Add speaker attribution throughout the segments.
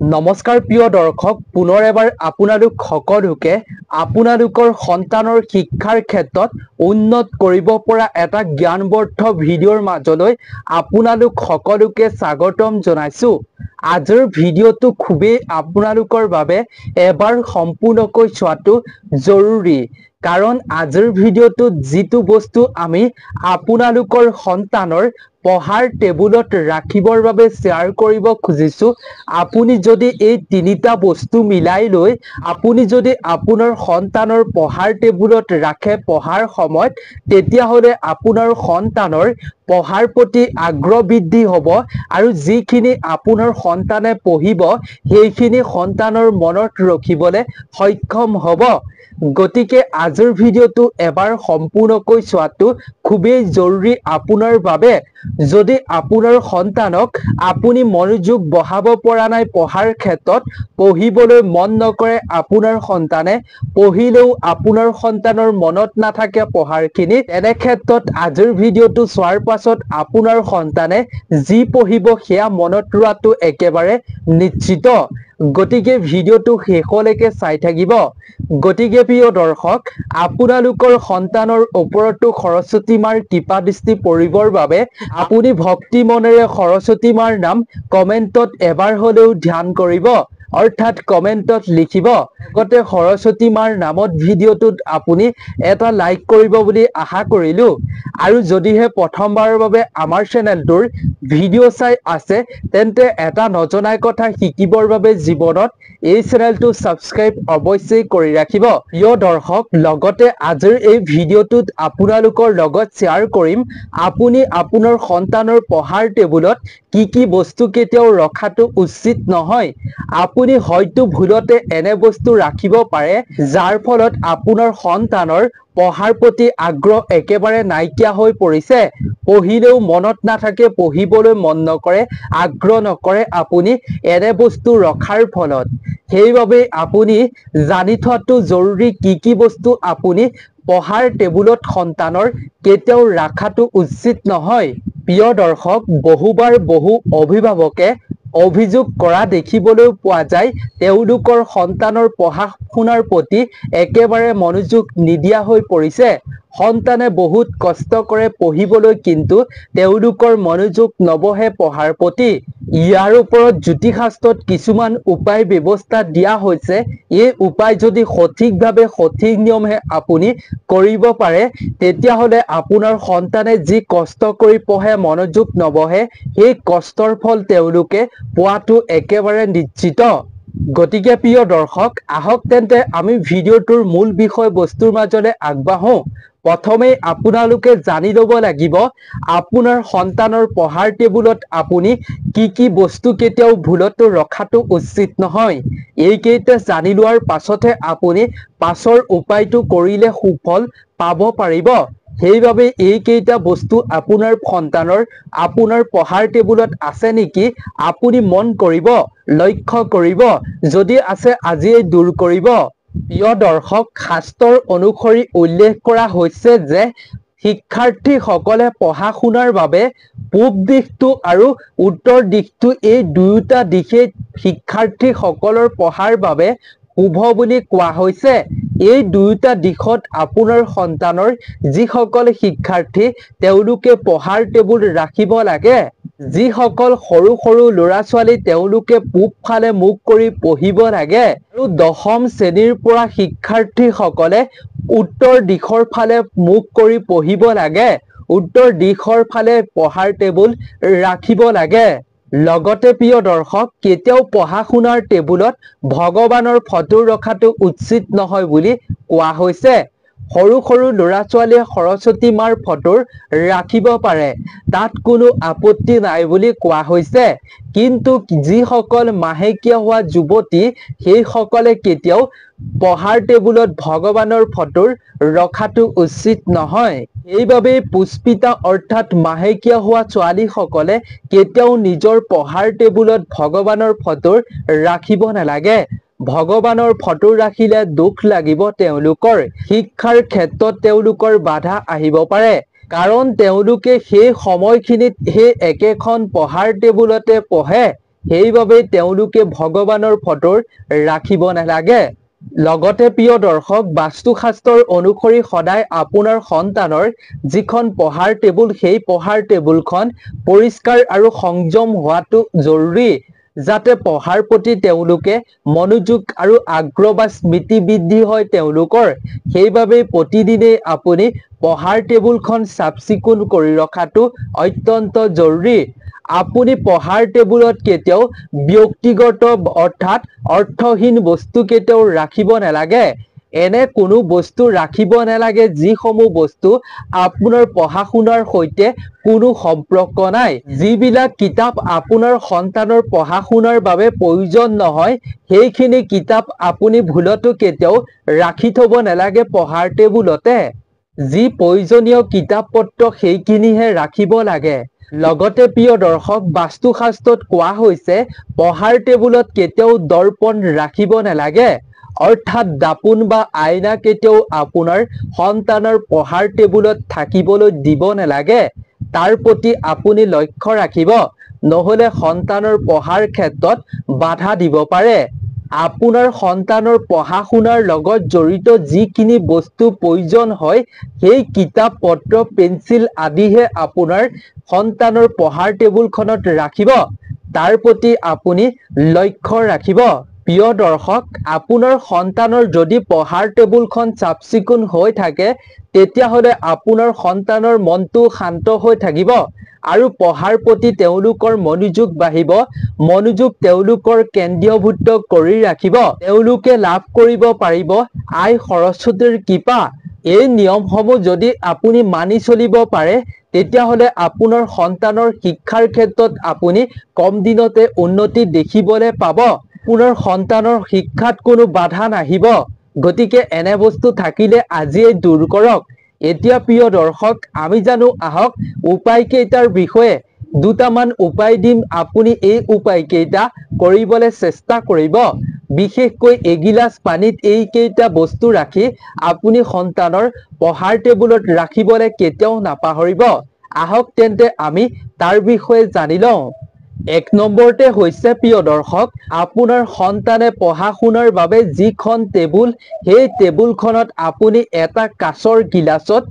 Speaker 1: নমস্কাৰ প্ৰিয় দৰ্শক, পুনৰ এবাৰ আপোনালোক সকলোকে আপোনালোকৰ সন্তানৰ শিক্ষাৰ ক্ষেত্ৰত উন্নত কৰিব পৰা এটা জ্ঞানবৰ্ধক ভিডিঅ'ৰ মাজলৈ আপোনালোক সকলোকে স্বাগতম জনাইছো। আজিৰ ভিডিঅ'টো খুবেই আপোনালোকৰ বাবে এবাৰ সম্পূৰ্ণকৈ চোৱাটো জৰুৰী, কাৰণ আজিৰ ভিডিঅ'টোত যিটো বস্তু আমি আপোনালোকৰ সন্তানৰ পঢ়াৰ টেবুলত ৰাখিবৰ বাবে শ্বেয়াৰ কৰিব খুজিছো, আপুনি যদি এই তিনিটা বস্তু মিলাই লৈ আপুনি যদি আপোনাৰ সন্তানৰ পঢ়াৰ টেবুলত ৰাখে পঢ়াৰ সময়ত, তেতিয়াহ'লে আপোনাৰ সন্তানৰ পঢ়াৰ প্ৰতি আগ্ৰহ বৃদ্ধি হ'ব আৰু যিখিনি আপোনাৰ সন্তানে পঢ়িব সেইখিনি সন্তানৰ মনত ৰখিবলৈ সক্ষম হ'ব। গতিকে আজিৰ ভিডিঅ'টো এবাৰ সম্পূৰ্ণকৈ চোৱাটো খুবেই জৰুৰী আপোনাৰ বাবে। যদি আপোনাৰ সন্তানক আপুনি মনোযোগ বঢ়াব পৰা নাই পঢ়াৰ ক্ষেত্ৰত, পঢ়িবলৈ মন নকৰে আপোনাৰ সন্তানে, পঢ়িলেও আপোনাৰ সন্তানৰ মনত নাথাকে পঢ়াৰখিনি, এনে ক্ষেত্ৰত আজিৰ ভিডিঅ'টো চোৱাৰ পাছত আপোনাৰ সন্তানে যি পঢ়িব সেয়া মনত ৰোৱাটো একেবাৰে নিশ্চিত। গতিকে ভিডিঅ'টো শেষলৈকে চাই থাকিব। গতিকে প্ৰিয় দৰ্শক, আপোনালোকৰ সন্তানৰ ওপৰতো সৰস্বতী মাৰ কৃপা দৃষ্টি পৰিবৰ বাবে আপুনি ভক্তি মনেৰে সৰস্বতী মাৰ নাম কমেণ্টত এবাৰ হ'লেও ধ্যান কৰিব, অৰ্থাৎ কমেণ্টত লিখিব। লগতে সৰস্বতী মাৰ নামত ভিডিঅ'টোত আপুনি এটা লাইক কৰিব বুলি আশা কৰিলো। আৰু যদিহে প্ৰথমবাৰৰ বাবে আমাৰ চেনেলটোৰ ভিডিঅ' চাই আছে, তেন্তে এটা নজনা কথা শিকিবৰ বাবে জীৱনত এই চেনেলটো ছাবস্ক্ৰাইব অৱশ্যেই কৰি ৰাখিব। প্ৰিয় দৰ্শক, লগতে আজিৰ এই ভিডিঅ'টোত আপোনালোকৰ লগত শ্বেয়াৰ কৰিম আপুনি আপোনাৰ সন্তানৰ পঢ়াৰ টেবুলত কি বস্তু কেতিয়াও ৰখাটো উচিত নহয়। আপুনি হয়তো ভুলতে এনে বস্তু ৰাখিব পাৰে যাৰ ফলত আপোনাৰ সন্তানৰ পঢ়াৰ প্ৰতি আগ্ৰহ একেবাৰে নাইকিয়া হৈ পৰিছে, পঢ়িলেও মনত নাথাকে, পঢ়িবলৈ মন নকৰে, আগ্ৰহ নকৰে আপুনি এনে বস্তু ৰখাৰ ফলত। সেইবাবে আপুনি জানি থোৱাটো জৰুৰী কি বস্তু আপুনি পঢ়াৰ টেবুলত সন্তানৰ কেতিয়াও ৰাখাটো উচিত নহয়। প্ৰিয় দৰ্শক, বহুবাৰ বহু অভিভাৱকে অভিযোগ কৰা দেখিবলৈ পোৱা যায়, তেওঁলোকৰ সন্তানৰ পঢ়া শুনাৰ প্ৰতি একেবাৰে মনোযোগ নিদিয়া হৈ পৰিছে। সন্তানে বহুত কষ্ট কৰে পঢ়িবলৈ, কিন্তু তেওঁলোকৰ মনোযোগ নবহে পঢ়াৰ প্ৰতি। ইয়াৰ ওপৰত জ্যোতিষশাস্ত্ৰত কিছুমান উপায় ব্যৱস্থা দিয়া হৈছে। এই উপায় যদি সঠিকভাৱে সঠিক নিয়মে আপুনি কৰিব পাৰে, তেতিয়াহ'লে আপোনাৰ সন্তানে যি কষ্ট কৰি পঢ়ে, মনোযোগ নবহে, সেই কষ্টৰ ফল তেওঁলোকে পোৱাটো একেবাৰে নিশ্চিত। গতিকে প্ৰিয় দৰ্শক, আহক তেন্তে আমি ভিডিঅ'টোৰ মূল বিষয়বস্তুৰ মাজলৈ আগবাঢ়ো। প্ৰথমেই আপোনালোকে জানি ল'ব লাগিব আপোনাৰ সন্তানৰ পঢ়াৰ টেবুলত আপুনি কি বস্তু কেতিয়াও ভুলতো ৰখাটো উচিত নহয়। এইকেইটা জানি লোৱাৰ পাছতহে আপুনি পাছৰ উপায়টো কৰিলে সুফল পাব পাৰিব। সেইবাবে এইকেইটা বস্তু আপোনাৰ সন্তানৰ আপোনাৰ পঢ়াৰ টেবুলত আছে নেকি আপুনি মন কৰিব, লক্ষ্য কৰিব, যদি আছে আজিয়েই দূৰ কৰিব। প্ৰিয় দৰ্শক, শাস্ত্ৰৰ অনুসৰি উল্লেখ কৰা হৈছে যে শিক্ষাৰ্থীসকলে পঢ়া শুনাৰ বাবে পূব দিশটো আৰু উত্তৰ দিশটো, এই দুয়োটা দিশেই শিক্ষাৰ্থীসকলৰ পঢ়াৰ বাবে শুভ বুলি কোৱা হৈছে। এই দুয়োটা দিশত আপোনাৰ সন্তানৰ যিসকল শিক্ষাৰ্থী তেওঁলোকে পঢ়াৰ টেবুল ৰাখিব লাগে। যিসকল সৰু সৰু ল'ৰা ছোৱালী তেওঁলোকে পূব ফালে মুখ কৰি পঢ়িব লাগে, আৰু দশম শ্ৰেণীৰ পৰা শিক্ষাৰ্থীসকলে উত্তৰ দিশৰ ফালে মুখ কৰি পঢ়িব লাগে, উত্তৰ দিশৰ ফালে পঢ়াৰ টেবুল ৰাখিব লাগে। লগতে প্ৰিয় দৰ্শক, কেতিয়াও পঢ়া শুনাৰ টেবুলত ভগৱানৰ ফটো ৰখাটো উচিত নহয় বুলি কোৱা হৈছে। সৰু সৰু ল'ৰা ছোৱালীয়ে সৰস্বতী মাৰ ফটো ৰাখিব পাৰে, তাত কোনো আপত্তি নাই বুলি কোৱা হৈছে। কিন্তু যিসকল মাহেকীয়া হোৱা যুৱতী, সেইসকলে কেতিয়াও পঢ়াৰ টেবুলত ভগৱানৰ ফটো ৰখাটো উচিত নহয়। সেইবাবে পুষ্পিতা অৰ্থাৎ মাহেকীয়া হোৱা ছোৱালীসকলে কেতিয়াও নিজৰ পঢ়াৰ টেবুলত ভগৱানৰ ফটো ৰাখিব নালাগে। ভগৱানৰ ফটো ৰাখিলে দুখ লাগিব তেওঁলোকৰ, শিক্ষাৰ ক্ষেত্ৰত তেওঁলোকৰ বাধা আহিব পাৰে। কাৰণ তেওঁলোকে সেই সময়খিনিত সেই একেখন পঢ়াৰ টেবুলতে পঢ়ে, সেইবাবে তেওঁলোকে ভগৱানৰ ফটো ৰাখিব নালাগে। লগতে প্ৰিয় দৰ্শক, বাস্তুশাস্ত্ৰৰ অনুসৰি সদায় আপোনাৰ সন্তানৰ যিখন পঢ়াৰ টেবুল, সেই পঢ়াৰ টেবুলখন পৰিষ্কাৰ আৰু সংযম হোৱাটো জৰুৰী, যাতে পঢ়াৰ প্ৰতি তেওঁলোকে মনোযোগ আৰু আগ্ৰহ বা স্মৃতি বৃদ্ধি হয় তেওঁলোকৰ। সেইবাবে প্ৰতিদিনে আপুনি পঢ়াৰ টেবুলখন চাফ চিকুণ কৰি ৰখাটো অত্যন্ত জৰুৰী। আপুনি পঢ়াৰ টেবুলত কেতিয়াও ব্যক্তিগত অৰ্থাৎ অৰ্থহীন বস্তু কেতিয়াও ৰাখিব নালাগে। এনে কোনো বস্তু ৰাখিব নালাগে যিসমূহ বস্তু আপোনাৰ পঢ়া শুনাৰ সৈতে কোনো সম্পৰ্ক নাই। যিবিলাক কিতাপ আপোনাৰ সন্তানৰ পঢ়া শুনাৰ বাবে প্ৰয়োজন নহয়, সেইখিনি কিতাপ আপুনি ভুলতো কেতিয়াও ৰাখি থব নালাগে পঢ়াৰ টেবুলতে। যি প্ৰয়োজনীয় কিতাপ পত্ৰ সেইখিনিহে ৰাখিব লাগে। লগতে প্ৰিয় দৰ্শক, বাস্তুশাস্ত্ৰত কোৱা হৈছে পঢ়াৰ টেবুলত কেতিয়াও দৰ্পণ ৰাখিব নালাগে, অৰ্থাৎ দাপোন বা আইনা কেতিয়াও আপোনাৰ সন্তানৰ পঢ়াৰ টেবুলত থাকিবলৈ দিব নালাগে। তাৰ প্ৰতি আপুনি লক্ষ্য ৰাখিব, নহলে সন্তানৰ পঢ়াৰ ক্ষেত্ৰত বাধা দিব পাৰে। আপোনাৰ সন্তানৰ পঢ়া শুনাৰ লগত জড়িত যিখিনি বস্তু প্ৰয়োজন হয়, সেই কিতাপ পত্ৰ পেঞ্চিল আদিহে আপোনাৰ সন্তানৰ পঢ়াৰ টেবুলখনত ৰাখিব। তাৰ প্ৰতি আপুনি লক্ষ্য ৰাখিব। প্ৰিয় দৰ্শক, আপোনাৰ সন্তানৰ যদি পঢ়াৰ টেবুলখন চাফ চিকুণ হৈ থাকে, তেতিয়াহ'লে আপোনাৰ সন্তানৰ মনটো শান্ত হৈ থাকিব আৰু পঢ়াৰ প্ৰতি তেওঁলোকৰ মনোযোগ বাঢ়িব। মনোযোগ তেওঁলোকৰ কেন্দ্ৰীয়ভূত কৰি ৰাখিব। তেওঁলোকে লাভ কৰিব পাৰিব আই সৰস্বতীৰ কৃপা। এই নিয়মসমূহ যদি আপুনি মানি চলিব পাৰে, তেতিয়াহ'লে আপোনাৰ সন্তানৰ শিক্ষাৰ ক্ষেত্ৰত আপুনি কম দিনতে উন্নতি দেখিবলৈ পাব। আপোনাৰ সন্তানৰ শিক্ষাত কোনো বাধা নাহিব। গতিকে এনে বস্তু থাকিলে আজিয়েই দূৰ কৰক। এতিয়া প্ৰিয় দৰ্শক, আমি জানো আহক উপায় কেইটাৰ বিষয়ে। দুটামান উপায় দিম, আপুনি এই উপায় কেইটা কৰিবলৈ চেষ্টা কৰিব। বিশেষকৈ এগিলাচ পানীত এইকেইটা বস্তু ৰাখি আপুনি সন্তানৰ পঢ়াৰ টেবুলত ৰাখিবলৈ কেতিয়াও নাপাহৰিব। আহক তেন্তে আমি তাৰ বিষয়ে জানি লওঁ। এক নম্বৰতে হৈছে প্ৰিয় দৰ্শক, আপোনাৰ সন্তানে পঢ়া শুনাৰ বাবে যিখন টেবুল, সেই টেবুলখনত আপুনি এটা কাঁচৰ গিলাচত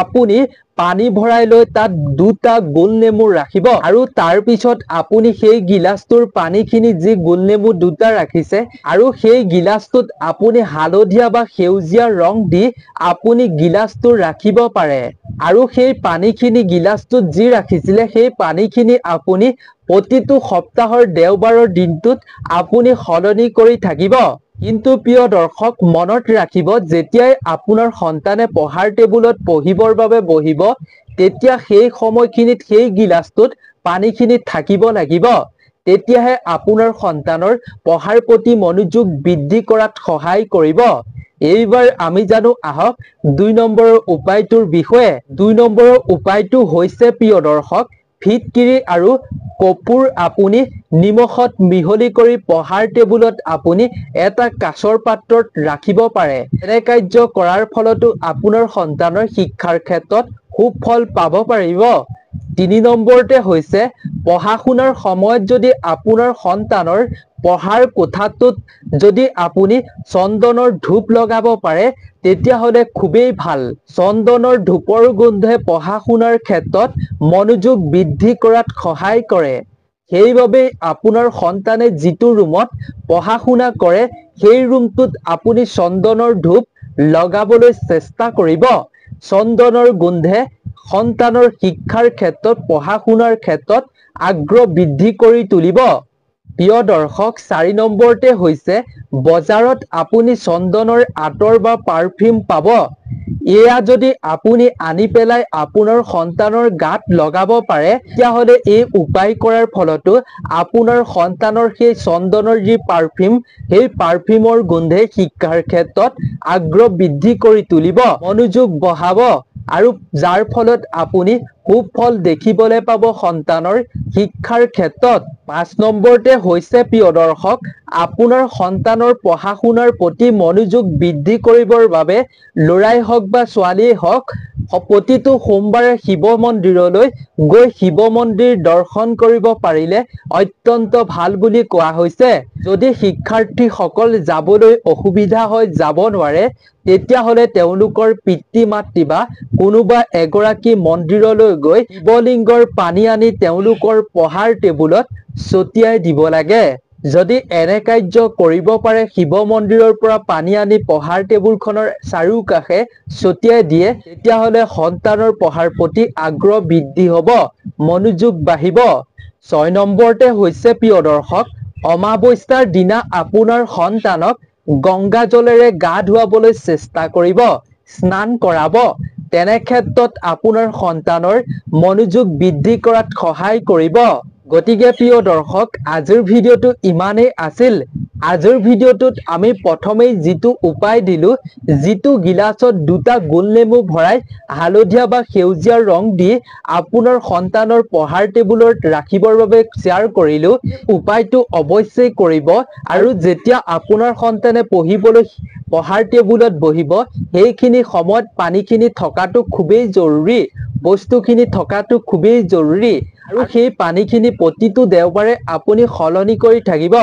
Speaker 1: আপুনি পানী ভৰাই লৈ তাত দুটা গোল নেমু ৰাখিব আৰু তাৰ পিছত আপুনি সেই গিলাচটোৰ পানীখিনি যি গোল নেমু দুটা ৰাখিছে আৰু সেই গিলাচটোত আপুনি হালধীয়া বা সেউজীয়া ৰং দি আপুনি গিলাচটো ৰাখিব পাৰে। আৰু সেই পানীখিনি গিলাচটোত যি ৰাখিছিলে, সেই পানীখিনি আপুনি প্ৰতিটো সপ্তাহৰ দেওবাৰৰ দিনটোত আপুনি সলনি কৰি থাকিব। কিন্তু প্ৰিয় দৰ্শক, মনত ৰাখিব, যেতিয়াই আপোনাৰ সন্তানে পঢ়াৰ টেবুলত পঢ়িবৰ বাবে বহিব, তেতিয়া সেই সময়খিনিত সেই গিলাচটোত পানীখিনি থাকিব লাগিব। তেতিয়াহে আপোনাৰ সন্তানৰ পঢ়াৰ প্ৰতি মনোযোগ বৃদ্ধি কৰাত সহায় কৰিব। এইবাৰ আমি জানো আহক ২ নম্বৰৰ উপায়টোৰ বিষয়ে। ২ নম্বৰৰ উপায়টো হৈছে প্ৰিয় দৰ্শক, ফিটকিৰি আৰু কৰ্পূৰ আপুনি নিমখত মিহলি কৰি পঢ়াৰ টেবুলত আপুনি এটা কাঁচৰ পাত্ৰত ৰাখিব পাৰে। এনে কাৰ্য কৰাৰ ফলতো আপোনাৰ সন্তানৰ শিক্ষাৰ ক্ষেত্ৰত সুফল পাব পাৰিব। ৩ নম্বৰতে হৈছে, পঢ়া শুনাৰ সময়ত যদি আপোনাৰ সন্তানৰ পঢ়াৰ কোঠাটোত যদি আপুনি চন্দনৰ ধূপ লগাব পাৰে, তেতিয়াহ'লে খুবেই ভাল। চন্দনৰ ধূপৰ গোন্ধে পঢ়া শুনাৰ ক্ষেত্ৰত মনোযোগ বৃদ্ধি কৰাত সহায় কৰে। সেইবাবে আপোনাৰ সন্তানে যিটো ৰুমত পঢ়া শুনা কৰে, সেই ৰুমটোত আপুনি চন্দনৰ ধূপ লগাবলৈ চেষ্টা কৰিব। চন্দনৰ গোন্ধে সন্তানৰ শিক্ষাৰ ক্ষেত্ৰত, পঢ়া শুনাৰ ক্ষেত্ৰত আগ্ৰহ বৃদ্ধি কৰি তুলিব। প্ৰিয় দৰ্শক, ৪ নম্বৰতে হৈছে, বজাৰত আপুনি চন্দনৰ আতৰ বা পাৰফিউম পাব। এয়া যদি আপুনি আনি পেলাই আপোনাৰ সন্তানৰ গাত লগাব পাৰে, তেতিয়াহ'লে এই উপায় কৰাৰ ফলতো আপোনাৰ সন্তানৰ সেই চন্দনৰ যি পাৰফিউম, সেই পাৰফিউমৰ গোন্ধে শিক্ষাৰ ক্ষেত্ৰত আগ্ৰহ বৃদ্ধি কৰি তুলিব, মনোযোগ বঢ়াব আৰু যাৰ ফলত আপুনি সুফল দেখিবলৈ পাব সন্তানৰ শিক্ষাৰ ক্ষেত্ৰত। ৫ নম্বৰতে হৈছে প্ৰিয় দৰ্শক, আপোনাৰ সন্তানৰ পঢ়া শুনাৰ প্ৰতি মনোযোগ বৃদ্ধি কৰিবৰ বাবে ল'ৰাই হওক বা ছোৱালীয়ে হওক, প্ৰতিটো সোমবাৰে শিৱ মন্দিৰলৈ গৈ শিৱ মন্দিৰ দৰ্শন কৰিব পাৰিলে অত্যন্ত ভাল বুলি কোৱা হৈছে। যদি শিক্ষাৰ্থীসকল যাবলৈ অসুবিধা হয়, যাব নোৱাৰে, তেতিয়াহ'লে তেওঁলোকৰ পিতৃ মাতৃ বা কোনোবা এগৰাকী মন্দিৰলৈ গৈ শিৱলিংগৰ পানী আনি তেওঁলোকৰ পঢ়াৰ টেবুলত ছটিয়াই দিব লাগে। যদি এনে কাৰ্য কৰিব পাৰে, শিৱ মন্দিৰৰ পৰা পানী আনি পঢ়াৰ টেবুলখনৰ চাৰিওকাষে ছটিয়াই দিয়ে, তেতিয়াহ'লে সন্তানৰ পঢ়াৰ প্ৰতি আগ্ৰহ বৃদ্ধি হ'ব, মনোযোগ বাঢ়িব। 6 নম্বৰতে হৈছে প্ৰিয় দৰ্শক, অমাৱস্যাৰ দিনা আপোনাৰ সন্তানক গংগা জলেৰে গা ধুৱাবলৈ চেষ্টা কৰিব, স্নান কৰাব। তেনে ক্ষেত্ৰত আপোনাৰ সন্তানৰ মনোযোগ বৃদ্ধি কৰাত সহায় কৰিব। গতিকে প্ৰিয় দৰ্শক, আজিৰ ভিডিঅ'টো ইমানেই আছিল। আজিৰ ভিডিঅ'টোত আমি প্ৰথমেই যিটো উপায় দিলো, যিটো গিলাচত 2টা গোল নেমু ভৰাই হালধীয়া বা সেউজীয়া ৰং দি আপোনাৰ সন্তানৰ পঢ়াৰ টেবুলত ৰাখিবৰ বাবে শ্বেয়াৰ কৰিলো, উপায়টো অৱশ্যেই কৰিব। আৰু যেতিয়া আপোনাৰ সন্তানে পঢ়াৰ টেবুলত বহিব, সেইখিনি সময়ত পানীখিনি থকাটো খুবেই জৰুৰী, বস্তুখিনি থকাটো খুবেই জৰুৰী। আৰু সেই পানীখিনি প্ৰতিটো দেওবাৰে আপুনি সলনি কৰি থাকিব।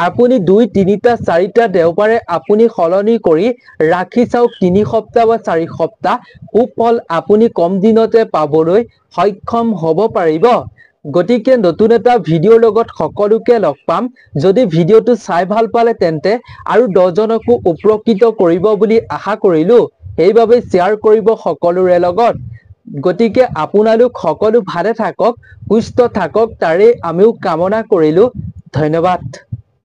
Speaker 1: আপুনি 2, 3টা 4টা দেওবাৰে আপুনি সলনি কৰি ৰাখি চাওক, 3 সপ্তাহ বা 4 সপ্তাহ সুফল আপুনি কম দিনতে পাবলৈ সক্ষম হ'ব পাৰিব। গতিকে নতুন এটা ভিডিঅ'ৰ লগত সকলোকে লগ পাম। যদি ভিডিঅ'টো চাই ভাল পালে তেন্তে আৰু 10জনকো উপকৃত কৰিব বুলি আশা কৰিলো, সেইবাবে শ্বেয়াৰ কৰিব সকলোৰে লগত। গতিকে আপোনালোক সকলো ভালে থাকক, সুস্থ থাকক, তাৰে আমিও কামনা কৰিলো। ধন্যবাদ।